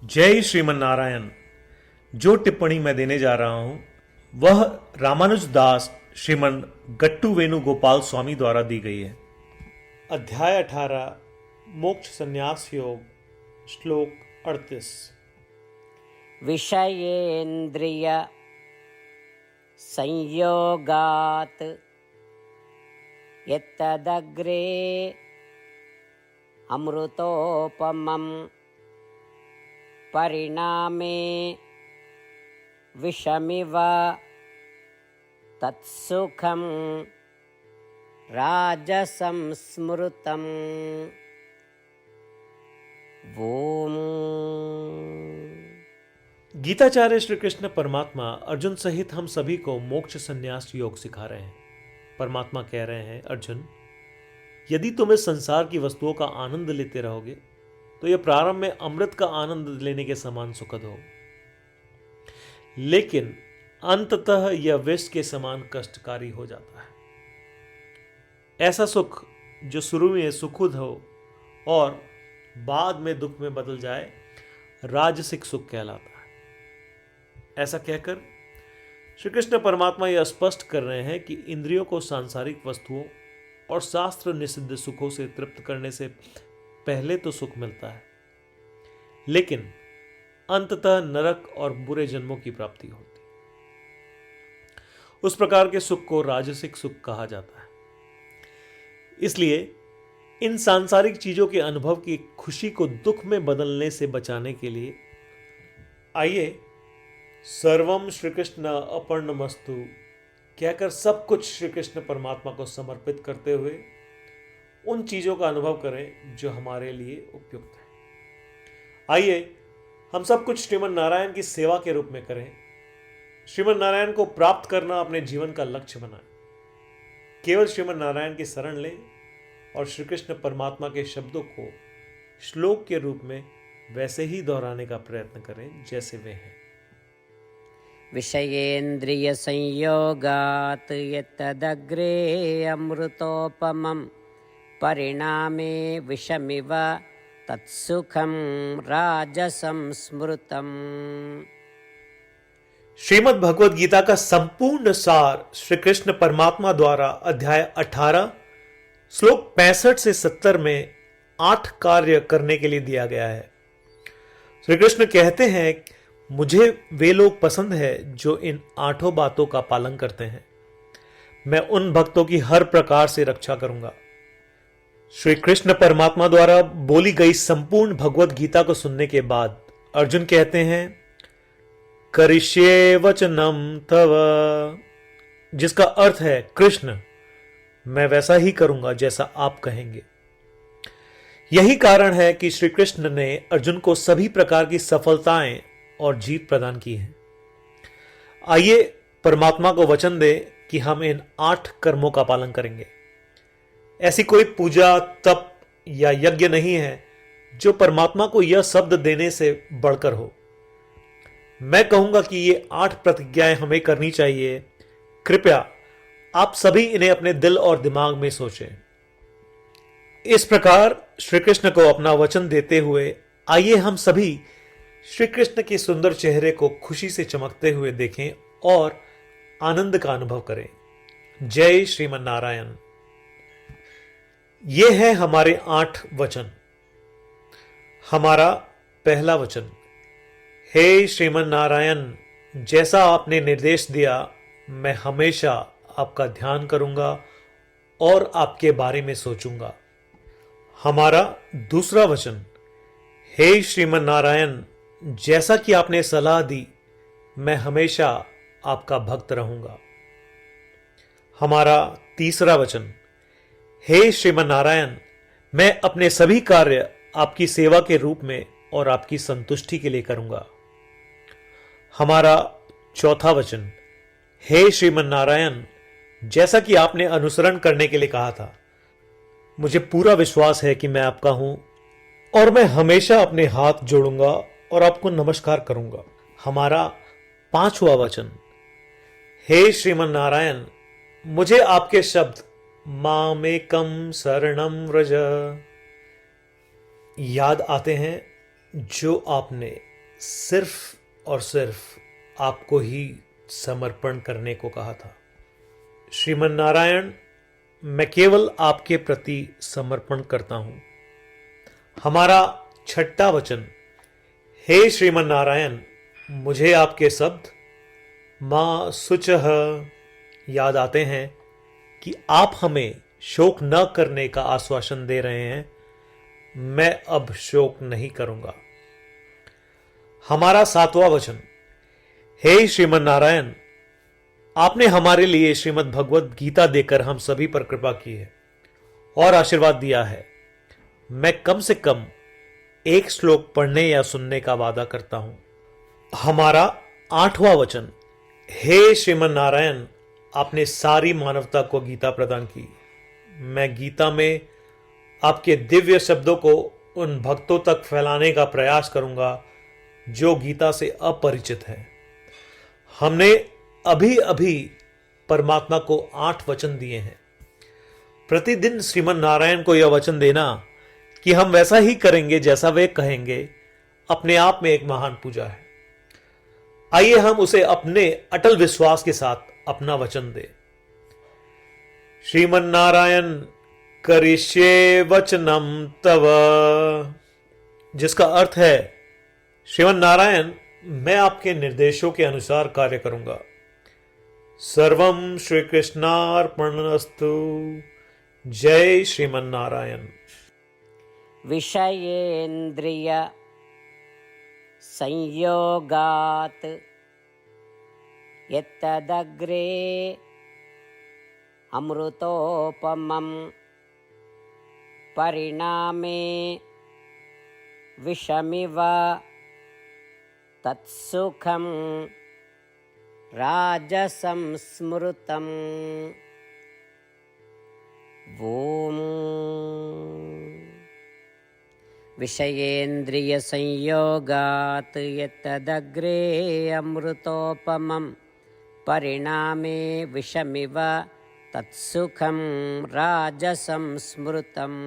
जय श्रीमन नारायण। जो टिप्पणी मैं देने जा रहा हूं वह रामानुज दास श्रीमन गट्टू वेणुगोपाल स्वामी द्वारा दी गई है। अध्याय 18 मोक्ष संन्यास योग श्लोक 38। विषयेन्द्रिय संयोगात यत्तदग्रे अमृतोपमं परिणामे विषमिव तत्सुखं राजसं स्मृतम्। ओम। गीताचार्य श्री कृष्ण परमात्मा अर्जुन सहित हम सभी को मोक्ष संन्यास योग सिखा रहे हैं। परमात्मा कह रहे हैं, अर्जुन, यदि तुम इस संसार की वस्तुओं का आनंद लेते रहोगे तो यह प्रारंभ में अमृत का आनंद लेने के समान सुखद हो, लेकिन अंततः यह विष के समान कष्टकारी हो जाता है। ऐसा सुख जो शुरू में सुखद हो और बाद में दुख में बदल जाए, राजसिक सुख कहलाता है। ऐसा कहकर श्री कृष्ण परमात्मा यह स्पष्ट कर रहे हैं कि इंद्रियों को सांसारिक वस्तुओं और शास्त्र निषिद्ध सुखों से तृप्त करने से पहले तो सुख मिलता है, लेकिन अंततः नरक और बुरे जन्मों की प्राप्ति होती है। उस प्रकार के सुख को राजसिक सुख कहा जाता है। इसलिए इन सांसारिक चीजों के अनुभव की खुशी को दुख में बदलने से बचाने के लिए आइए सर्वम श्री कृष्ण अर्पणमस्तु कहकर सब कुछ श्री कृष्ण परमात्मा को समर्पित करते हुए उन चीजों का अनुभव करें जो हमारे लिए उपयुक्त है। आइए हम सब कुछ श्रीमन नारायण की सेवा के रूप में करें। श्रीमन नारायण को प्राप्त करना अपने जीवन का लक्ष्य बनाएं। केवल श्रीमन नारायण की शरण लें और श्री कृष्ण परमात्मा के शब्दों को श्लोक के रूप में वैसे ही दोहराने का प्रयत्न करें जैसे वे हैं। विषयेन्द्रिय संयोगात यत्तदग्रे अमृतोपमं परिणामे विषमिव तत्सुखं राजसं स्मृतम्। श्रीमद् भगवद गीता का संपूर्ण सार श्री कृष्ण परमात्मा द्वारा अध्याय 18 श्लोक 65 से 70 में 8 कार्य करने के लिए दिया गया है। श्री कृष्ण कहते हैं, मुझे वे लोग पसंद है जो इन 8 बातों का पालन करते हैं। मैं उन भक्तों की हर प्रकार से रक्षा करूंगा। श्री कृष्ण परमात्मा द्वारा बोली गई संपूर्ण भगवत गीता को सुनने के बाद अर्जुन कहते हैं, करिष्ये वचनम तव, जिसका अर्थ है, कृष्ण, मैं वैसा ही करूंगा जैसा आप कहेंगे। यही कारण है कि श्री कृष्ण ने अर्जुन को सभी प्रकार की सफलताएं और जीत प्रदान की है। आइए परमात्मा को वचन दे कि हम इन 8 कर्मों का पालन करेंगे। ऐसी कोई पूजा, तप या यज्ञ नहीं है जो परमात्मा को यह शब्द देने से बढ़कर हो। मैं कहूंगा कि ये 8 प्रतिज्ञाएं हमें करनी चाहिए। कृपया आप सभी इन्हें अपने दिल और दिमाग में सोचें। इस प्रकार श्री कृष्ण को अपना वचन देते हुए आइए हम सभी श्री कृष्ण के सुंदर चेहरे को खुशी से चमकते हुए देखें और आनंद का अनुभव करें। जय श्रीमन नारायण। ये है हमारे 8 वचन। हमारा पहला वचन, हे श्रीमन नारायण, जैसा आपने निर्देश दिया मैं हमेशा आपका ध्यान करूंगा और आपके बारे में सोचूंगा। हमारा दूसरा वचन, हे श्रीमन नारायण, जैसा कि आपने सलाह दी मैं हमेशा आपका भक्त रहूंगा। हमारा तीसरा वचन, हे श्रीमन नारायण, मैं अपने सभी कार्य आपकी सेवा के रूप में और आपकी संतुष्टि के लिए करूंगा। हमारा चौथा वचन, हे श्रीमन नारायण, जैसा कि आपने अनुसरण करने के लिए कहा था, मुझे पूरा विश्वास है कि मैं आपका हूं और मैं हमेशा अपने हाथ जोड़ूंगा और आपको नमस्कार करूंगा। हमारा पांचवा वचन, हे श्रीमन नारायण, मुझे आपके शब्द मामेकम शरणम व्रज याद आते हैं जो आपने सिर्फ और सिर्फ आपको ही समर्पण करने को कहा था। श्रीमन नारायण, मैं केवल आपके प्रति समर्पण करता हूं। हमारा छठा वचन, हे श्रीमन नारायण, मुझे आपके शब्द मां शुचः याद आते हैं कि आप हमें शोक न करने का आश्वासन दे रहे हैं। मैं अब शोक नहीं करूंगा। हमारा सातवां वचन, हे श्रीमन नारायण, आपने हमारे लिए श्रीमद् भगवत गीता देकर हम सभी पर कृपा की है और आशीर्वाद दिया है। मैं कम से कम एक श्लोक पढ़ने या सुनने का वादा करता हूं। हमारा आठवां वचन, हे श्रीमन नारायण, आपने सारी मानवता को गीता प्रदान की। मैं गीता में आपके दिव्य शब्दों को उन भक्तों तक फैलाने का प्रयास करूंगा जो गीता से अपरिचित हैं। हमने अभी अभी परमात्मा को 8 वचन दिए हैं। प्रतिदिन श्रीमन नारायण को यह वचन देना कि हम वैसा ही करेंगे जैसा वे कहेंगे, अपने आप में एक महान पूजा है। आइए हम उसे अपने अटल विश्वास के साथ अपना वचन दें। श्रीमन नारायण करिष्ये वचनम तव, जिसका अर्थ है, श्रीमन नारायण, मैं आपके निर्देशों के अनुसार कार्य करूंगा। सर्वम श्री कृष्णार्पणमस्तु। जय श्रीमन नारायण। विषयेन्द्रिय संयोगात् यत्तदग्रे अमृतोपमं परिणामे विषमिव तत्सुखं राजसंस्मृतम्। ॐ विषयेन्द्रियसंयोगात् यत्तदग्रे अमृतोपमं परिणामे विषमिव तत्सुखं राजसंस्मृतम्।